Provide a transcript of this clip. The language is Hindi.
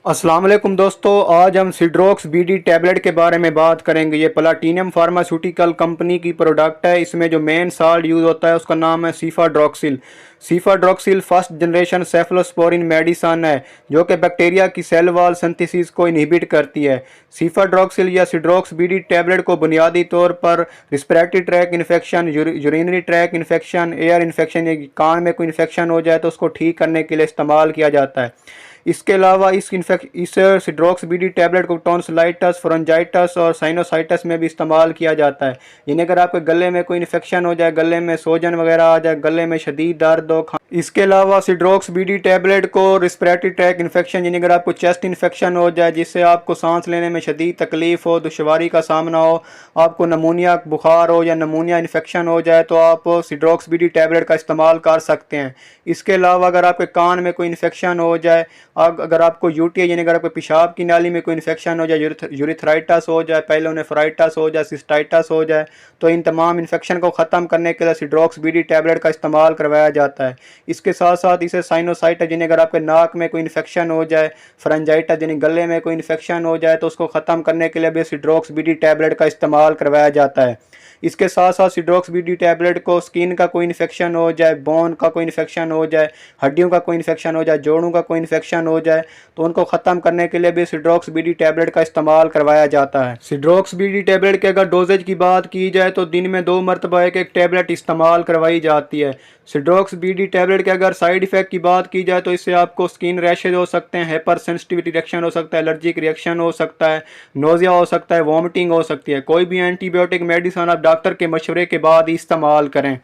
अस्सलाम वालेकुम दोस्तों, आज हम सिड्रोक्स बीडी टैबलेट के बारे में बात करेंगे। ये प्लाटिनम फार्मास्यूटिकल कंपनी की प्रोडक्ट है। इसमें जो मेन साल्ट यूज़ होता है उसका नाम है सीफाड्रॉक्सिल। सीफाड्रॉक्सिल फर्स्ट जनरेशन सेफलोस्पोरिन मेडिसन है जो कि बैक्टीरिया की सेल वॉल सिंथेसिस को इनहिबिट करती है। सीफाड्रॉक्सिल या सिड्रोक्स बीडी टैबलेट को बुनियादी तौर पर respiratory track infection, urinary track infection, air infection या कान में कोई इन्फेक्शन हो जाए तो उसको ठीक करने के लिए इस्तेमाल किया जाता है। इसके अलावा इस सिड्रोक्स बीडी टैबलेट को टॉन्सिलाइटिस, फोरेंजाइटिस और साइनोसाइटिस में भी इस्तेमाल किया जाता है। यानी अगर आपके गले में कोई इन्फेक्शन हो जाए, गले में सोजन वगैरह आ जाए, गले में शदीद दर्द हो। इसके अलावा सिड्रोक्स बीडी टैबलेट को रिस्पिरेटरी ट्रैक इन्फेक्शन, यानी अगर आपको चेस्ट इन्फेक्शन हो जाए जिससे आपको सांस लेने में शदीद तकलीफ हो, दुश्वारी का सामना हो, आपको नमूनिया बुखार हो या नमूनिया इन्फेक्शन हो जाए तो आप सिड्रोक्स बीडी टैबलेट का इस्तेमाल कर सकते हैं। इसके अलावा अगर आपके कान में कोई इन्फेक्शन हो जाए, अगर आपको यूटीआई यानी अगर आपको पेशाब की नाली में कोई इन्फेक्शन हो जाए, यूरिथ्राइटिस हो जाए, पाइलोनेफ्राइटिस हो जाए, सिस्टाइटिस हो जाए, तो इन तमाम इन्फेक्शन को ख़त्म करने के लिए सिड्रोक्स बीडी टैबलेट का इस्तेमाल करवाया जाता है। इसके साथ साथ इसे साइनोसाइटिस यानी अगर आपके नाक में कोई इन्फेक्शन हो जाए, फ्रेंजाइटिस यानी गले में कोई इन्फेक्शन हो जाए तो उसको ख़त्म करने के लिए भी सिड्रोक्स बीडी टैबलेट का इस्तेमाल करवाया जाता है। इसके साथ साथ सिड्रोक्स बीडी टैबलेट को स्किन का कोई इन्फेक्शन हो जाए, बोन का कोई इन्फेक्शन हो जाए, हड्डियों का कोई इन्फेक्शन हो जाए, जोड़ों का कोई इन्फेक्शन हो जाए तो उनको ख़त्म करने के लिए भी सिड्रोक्स बीडी टैबलेट का इस्तेमाल करवाया जाता है। सिड्रोक्स बीडी टैबलेट के अगर डोजेज की बात की जाए तो दिन में 2 मरतबा एक टैबलेट इस्तेमाल करवाई जाती है। सिड्रोक्स बीडी टैबलेट के अगर साइड इफ़ेक्ट की बात की जाए तो इससे आपको स्किन रैशेज हो सकते हैं, हाइपर सेंसिटिविटी रिएक्शन हो सकता है, एलर्जिक रिएक्शन हो सकता है, नोज़िया हो सकता है, वॉमिटिंग हो सकती है। कोई भी एंटीबायोटिक मेडिसिन आप डॉक्टर के मशवरे के बाद ही इस्तेमाल करें।